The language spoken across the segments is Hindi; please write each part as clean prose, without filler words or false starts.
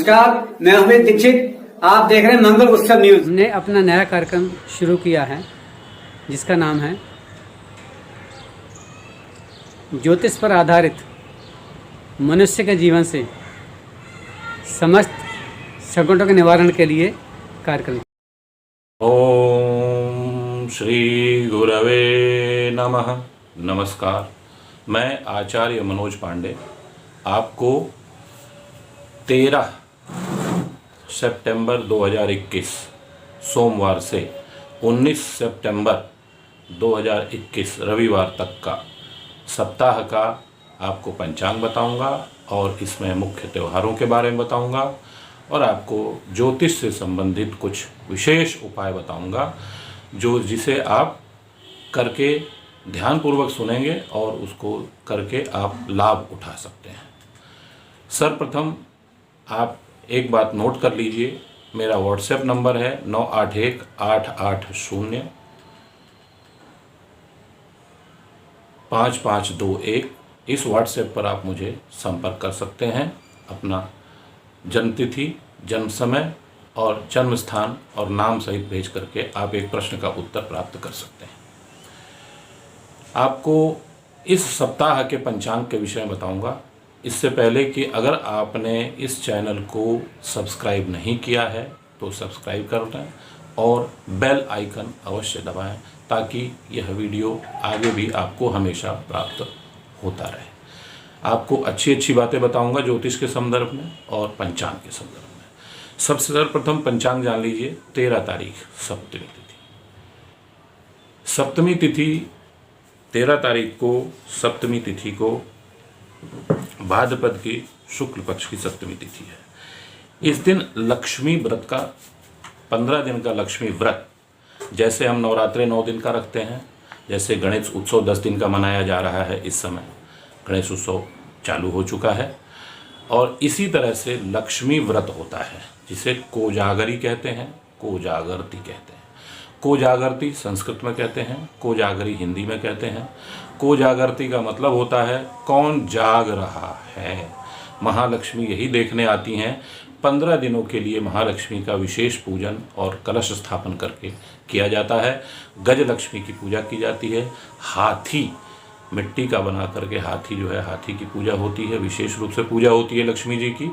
नमस्कार, मैं अमित दीक्षित। आप देख रहे हैं मंगल उत्सव न्यूज। हमने अपना नया कार्यक्रम शुरू किया है जिसका नाम है ज्योतिष पर आधारित मनुष्य के जीवन से समस्त संकटों के निवारण के लिए कार्यक्रम। ओम श्री गुरवे नमः। नमस्कार, मैं आचार्य मनोज पांडे आपको 13 सितंबर 2021 सोमवार से 19 सितंबर 2021 रविवार तक का सप्ताह का आपको पंचांग बताऊंगा और इसमें मुख्य त्योहारों के बारे में बताऊंगा और आपको ज्योतिष से संबंधित कुछ विशेष उपाय बताऊंगा जिसे आप करके ध्यानपूर्वक सुनेंगे और उसको करके आप लाभ उठा सकते हैं। सर्वप्रथम आप एक बात नोट कर लीजिए, मेरा व्हाट्सएप नंबर है 9818805521। इस व्हाट्सएप पर आप मुझे संपर्क कर सकते हैं। अपना जन्मतिथि, जन्म समय और जन्म स्थान और नाम सहित भेज करके आप एक प्रश्न का उत्तर प्राप्त कर सकते हैं। आपको इस सप्ताह के पंचांग के विषय में बताऊंगा। इससे पहले कि अगर आपने इस चैनल को सब्सक्राइब नहीं किया है तो सब्सक्राइब कर लें और बेल आइकन अवश्य दबाएं ताकि यह वीडियो आगे भी आपको हमेशा प्राप्त होता रहे। आपको अच्छी अच्छी बातें बताऊंगा ज्योतिष के संदर्भ में और पंचांग के संदर्भ में। सबसे सर्वप्रथम पंचांग जान लीजिए। 13 तारीख सप्तमी तिथि। सप्तमी तिथि 13 तारीख को सप्तमी तिथि को भाद्रपद की शुक्ल पक्ष की सप्तमी तिथि है। इस दिन लक्ष्मी व्रत का 15 दिन का लक्ष्मी व्रत, जैसे हम नवरात्रे 9 दिन का रखते हैं, जैसे गणेश उत्सव 10 दिन का मनाया जा रहा है। इस समय गणेश उत्सव चालू हो चुका है और इसी तरह से लक्ष्मी व्रत होता है जिसे कोजागरी कहते हैं, कोजागरती कहते हैं। कोजागरती संस्कृत में कहते हैं, कोजागरी हिंदी में कहते हैं। कोजागरती का मतलब होता है कौन जाग रहा है। महालक्ष्मी यही देखने आती हैं। 15 दिनों के लिए महालक्ष्मी का विशेष पूजन और कलश स्थापन करके किया जाता है। गजलक्ष्मी की पूजा की जाती है। हाथी मिट्टी का बना करके हाथी जो है, हाथी की पूजा होती है, विशेष रूप से पूजा होती है लक्ष्मी जी की।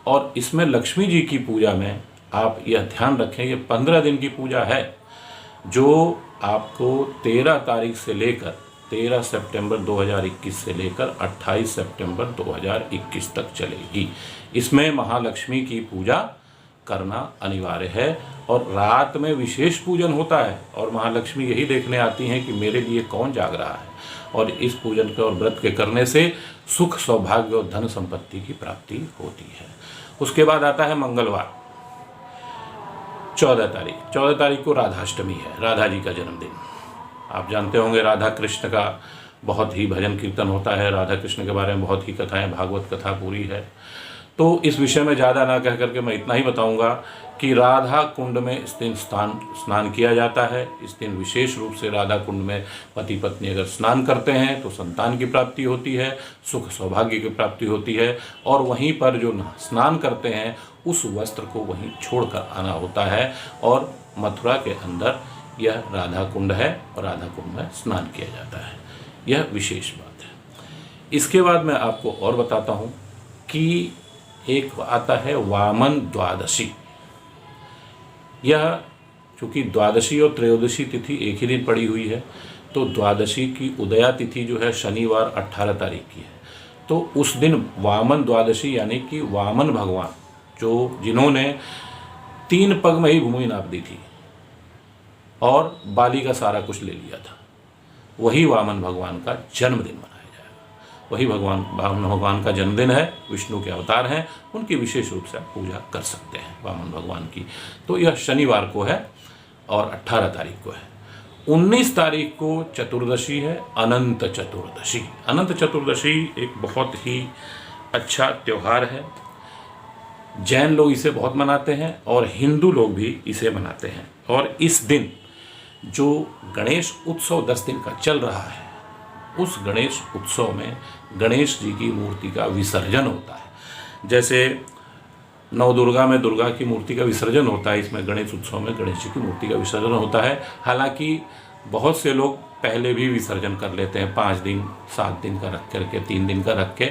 और इसमें लक्ष्मी जी की पूजा में आप यह ध्यान रखें, ये 15 दिन की पूजा है जो आपको 13 तारीख से लेकर 13 सितंबर 2021 से लेकर 28 सितंबर 2021 तक चलेगी। इसमें महालक्ष्मी की पूजा करना अनिवार्य है और रात में विशेष पूजन होता है और महालक्ष्मी यही देखने आती हैं कि मेरे लिए कौन जाग रहा है। और इस पूजन के और व्रत के करने से सुख, सौभाग्य और धन संपत्ति की प्राप्ति होती है। उसके बाद आता है मंगलवार 14 तारीख को राधाष्टमी है, राधा जी का जन्मदिन। आप जानते होंगे राधा कृष्ण का बहुत ही भजन कीर्तन होता है। राधा कृष्ण के बारे में बहुत ही कथाएं, भागवत कथा पूरी है। तो इस विषय में ज़्यादा ना कह करके मैं इतना ही बताऊंगा कि राधा कुंड में इस दिन स्नान किया जाता है। इस दिन विशेष रूप से राधा कुंड में पति पत्नी अगर स्नान करते हैं तो संतान की प्राप्ति होती है, सुख सौभाग्य की प्राप्ति होती है। और वहीं पर जो स्नान करते हैं उस वस्त्र को वहीं छोड़कर आना होता है और मथुरा के अंदर यह राधा कुंड है और राधा कुंड में स्नान किया जाता है। यह विशेष बात है। इसके बाद मैं आपको और बताता हूँ कि एक आता है वामन द्वादशी। यह चूँकि द्वादशी और त्रयोदशी तिथि एक ही दिन पड़ी हुई है तो द्वादशी की उदया तिथि जो है शनिवार 18 तारीख की है। तो उस दिन वामन द्वादशी यानी कि वामन भगवान जिन्होंने 3 पग में ही भूमि नाप दी थी और बाली का सारा कुछ ले लिया था, वही वामन भगवान का जन्मदिन मनाया जाएगा। वही वामन भगवान का जन्मदिन है, विष्णु के अवतार हैं, उनकी विशेष रूप से आप पूजा कर सकते हैं वामन भगवान की। तो यह शनिवार को है और 18 तारीख को है। 19 तारीख को चतुर्दशी है, अनंत चतुर्दशी। अनंत चतुर्दशी एक बहुत ही अच्छा त्यौहार है। जैन लोग इसे बहुत मनाते हैं और हिंदू लोग भी इसे मनाते हैं। और इस दिन जो गणेश उत्सव 10 दिन का चल रहा है, उस गणेश उत्सव में गणेश जी की मूर्ति का विसर्जन होता है। जैसे नवदुर्गा में दुर्गा की मूर्ति का विसर्जन होता है, इसमें गणेश उत्सव में गणेश जी की मूर्ति का विसर्जन होता है। हालांकि बहुत से लोग पहले भी विसर्जन कर लेते हैं, 5 दिन 7 दिन का रख करके, 3 दिन का रख के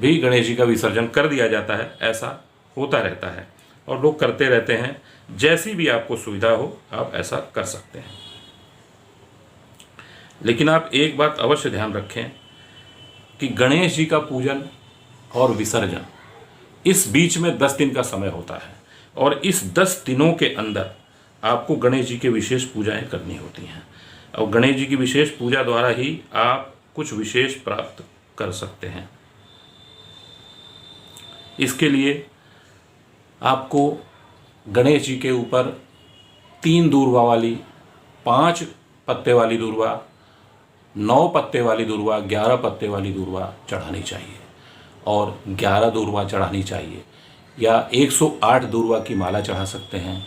भी गणेश जी का विसर्जन कर दिया जाता है। ऐसा होता रहता है और लोग करते रहते हैं। जैसी भी आपको सुविधा हो आप ऐसा कर सकते हैं। लेकिन आप एक बात अवश्य ध्यान रखें कि गणेश जी का पूजन और विसर्जन इस बीच में 10 दिन का समय होता है और इस 10 दिनों के अंदर आपको गणेश जी के विशेष पूजाएं करनी होती हैं और गणेश जी की विशेष पूजा द्वारा ही आप कुछ विशेष प्राप्त कर सकते हैं। इसके लिए आपको गणेश जी के ऊपर 3 दूर्वा वाली, 5 पत्ते वाली दूर्वा, 9 पत्ते वाली दूर्वा, 11 पत्ते वाली दूर्वा चढ़ानी चाहिए और 11 दूर्वा चढ़ानी चाहिए या 108 दूर्वा की माला चढ़ा सकते हैं,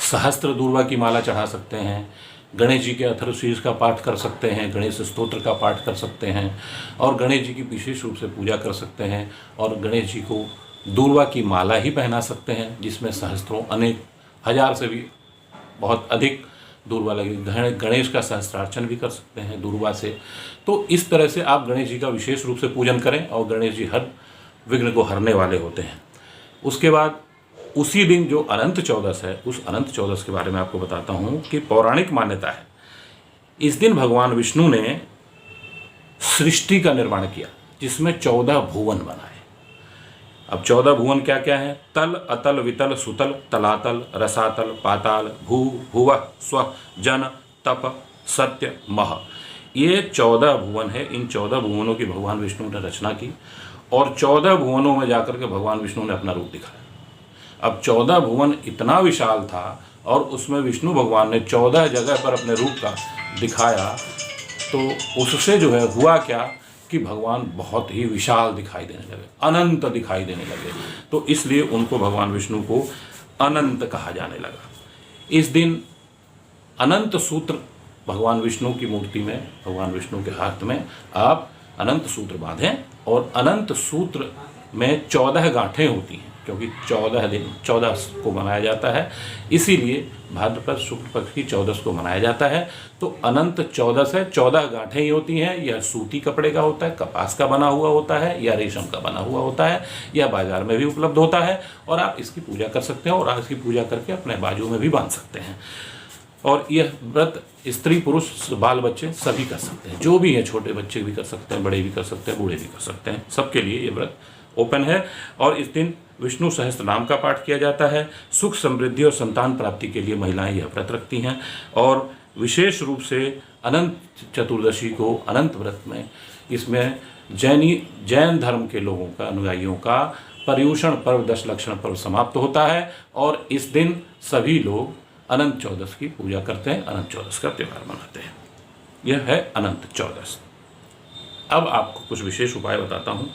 सहस्त्र दूर्वा की माला चढ़ा सकते हैं, गणेश जी के अथर्वशीर्ष का पाठ कर सकते हैं, गणेश स्तोत्र का पाठ कर सकते हैं और गणेश जी की विशेष रूप से पूजा कर सकते हैं और गणेश जी को दूर्वा की माला ही पहना सकते हैं जिसमें सहस्त्रों, अनेक, हजार से भी बहुत अधिक दूर्वा लगे। गणेश का सहस्त्रार्चन भी कर सकते हैं दूर्वा से। तो इस तरह से आप गणेश जी का विशेष रूप से पूजन करें और गणेश जी हर विघ्न को हरने वाले होते हैं। उसके बाद उसी दिन जो अनंत चौदस है, उस अनंत चौदस के बारे में आपको बताता हूँ कि पौराणिक मान्यता है। इस दिन भगवान विष्णु ने सृष्टि का निर्माण किया जिसमें 14 भुवन बनाए। अब 14 भुवन क्या क्या है? तल, अतल, वितल, सुतल, तलातल, रसातल, पाताल, भू, भुवः, स्व, जन, तप, सत्य, मह। ये 14 भुवन है। इन 14 भुवनों की भगवान विष्णु ने रचना की और 14 भुवनों में जाकर के भगवान विष्णु ने अपना रूप दिखाया। अब 14 भुवन इतना विशाल था और उसमें विष्णु भगवान ने 14 जगह पर अपने रूप का दिखाया, तो उससे जो है हुआ क्या कि भगवान बहुत ही विशाल दिखाई देने लगे, अनंत दिखाई देने लगे। तो इसलिए उनको भगवान विष्णु को अनंत कहा जाने लगा। इस दिन अनंत सूत्र भगवान विष्णु की मूर्ति में, भगवान विष्णु के हाथ में आप अनंत सूत्र बांधें और अनंत सूत्र में 14 गांठें होती हैं क्योंकि 14 को मनाया जाता है, इसीलिए भाद्रपद शुक्ल पक्ष की 14 को मनाया जाता है। तो अनंत 14 है, 14 गांठें ही होती हैं। यह सूती कपड़े का होता है, कपास का बना हुआ होता है या रेशम का बना हुआ होता है या बाजार में भी उपलब्ध होता है और आप इसकी पूजा कर सकते हैं और आप इसकी पूजा करके अपने बाजू में भी बांध सकते हैं। और यह व्रत स्त्री पुरुष बाल बच्चे सभी कर सकते हैं, जो भी हैं, छोटे बच्चे भी कर सकते हैं, बड़े भी कर सकते हैं, बूढ़े भी कर सकते हैं, सबके लिए ये व्रत ओपन है। और इस दिन विष्णु सहस्त्र नाम का पाठ किया जाता है। सुख, समृद्धि और संतान प्राप्ति के लिए महिलाएं यह व्रत रखती हैं और विशेष रूप से अनंत चतुर्दशी को अनंत व्रत में, इसमें जैन धर्म के लोगों का, अनुयायियों का पर्युषण पर्व, 10 लक्षण पर्व समाप्त होता है और इस दिन सभी लोग अनंत चौदस की पूजा करते हैं, अनंत चौदस का त्यौहार मनाते हैं। यह है अनंत चौदस। अब आपको कुछ विशेष उपाय बताता हूँ,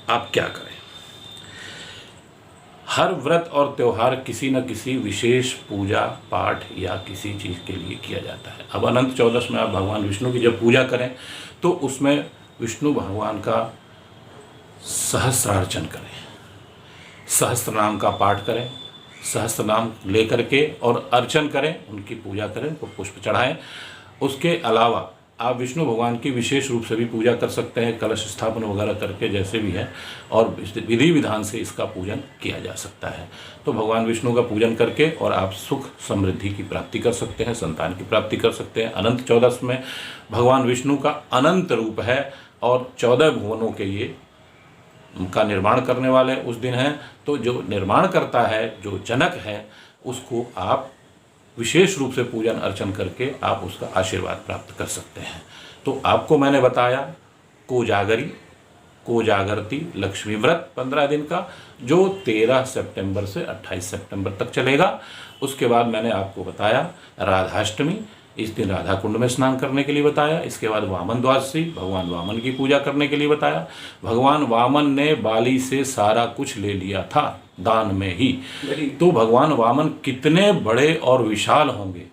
आप क्या करें। हर व्रत और त्यौहार किसी न किसी विशेष पूजा पाठ या किसी चीज़ के लिए किया जाता है। अब अनंत चौदस में आप भगवान विष्णु की जब पूजा करें तो उसमें विष्णु भगवान का सहस्त्रार्चन करें, सहस्त्र नाम का पाठ करें, सहस्त्र नाम लेकर के और अर्चन करें, उनकी पूजा करें, उनको पुष्प चढ़ाएं। उसके अलावा आप विष्णु भगवान की विशेष रूप से भी पूजा कर सकते हैं, कलश स्थापन वगैरह करके, जैसे भी है, और विधि विधान से इसका पूजन किया जा सकता है। तो भगवान विष्णु का पूजन करके और आप सुख समृद्धि की प्राप्ति कर सकते हैं, संतान की प्राप्ति कर सकते हैं। अनंत चौदस में भगवान विष्णु का अनंत रूप है और 14 भुवनों के ये का निर्माण करने वाले उस दिन हैं। तो जो निर्माण करता है, जो जनक है, उसको आप विशेष रूप से पूजन अर्चन करके आप उसका आशीर्वाद प्राप्त कर सकते हैं। तो आपको मैंने बताया कोजागरी, कोजागरती लक्ष्मी व्रत 15 दिन का, जो 13 सितंबर से 28 सितंबर तक चलेगा। उसके बाद मैंने आपको बताया राधाष्टमी, इस दिन राधा कुंड में स्नान करने के लिए बताया। इसके बाद वामन द्वादशी, भगवान वामन की पूजा करने के लिए बताया। भगवान वामन ने बाली से सारा कुछ ले लिया था दान में ही, तो भगवान वामन कितने बड़े और विशाल होंगे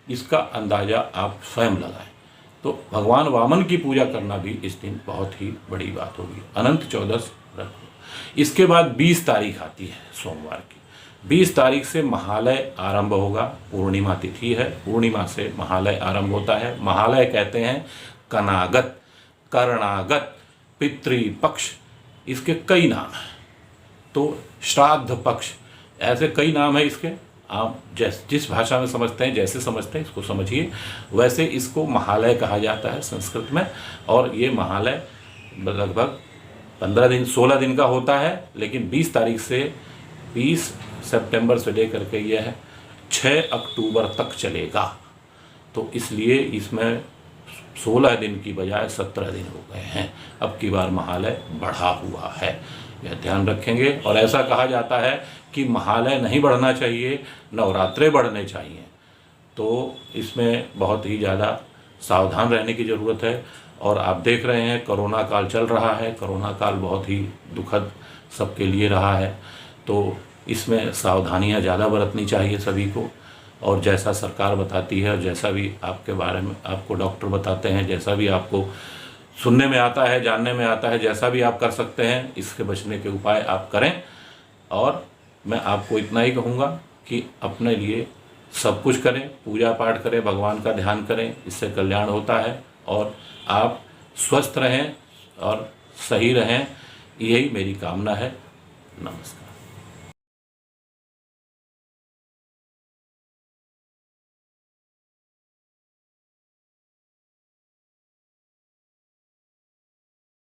इसका अंदाजा आप स्वयं लगाएं। तो भगवान वामन की पूजा करना भी इस दिन बहुत ही बड़ी बात होगी। अनंत चौदस व्रत इसके बाद 20 तारीख आती है सोमवार की। 20 तारीख से महालय आरंभ होगा। पूर्णिमा तिथि है, पूर्णिमा से महालय आरंभ होता है। महालय कहते हैं कनागत, कर्णागत, पितृपक्ष, इसके कई नाम हैं। तो श्राद्ध पक्ष, ऐसे कई नाम है इसके। आप जिस भाषा में समझते हैं, जैसे समझते हैं इसको समझिए, वैसे इसको महालय कहा जाता है संस्कृत में। और ये महालय लगभग 15 दिन 16 दिन का होता है, लेकिन 20 तारीख से 20 सितंबर से लेकर के यह 6 अक्टूबर तक चलेगा। तो इसलिए इसमें 16 दिन की बजाय 17 दिन हो गए हैं। अब की बार महालय बढ़ा हुआ है, यह ध्यान रखेंगे। और ऐसा कहा जाता है कि महालय नहीं बढ़ना चाहिए, नवरात्रे बढ़ने चाहिए। तो इसमें बहुत ही ज़्यादा सावधान रहने की ज़रूरत है। और आप देख रहे हैं कोरोना काल चल रहा है, कोरोना काल बहुत ही दुखद सबके लिए रहा है। तो इसमें सावधानियां ज़्यादा बरतनी चाहिए सभी को। और जैसा सरकार बताती है और जैसा भी आपके बारे में आपको डॉक्टर बताते हैं, जैसा भी आपको सुनने में आता है, जानने में आता है, जैसा भी आप कर सकते हैं, इसके बचने के उपाय आप करें। और मैं आपको इतना ही कहूँगा कि अपने लिए सब कुछ करें, पूजा पाठ करें, भगवान का ध्यान करें, इससे कल्याण होता है। और आप स्वस्थ रहें और सही रहें, यही मेरी कामना है। नमस्कार।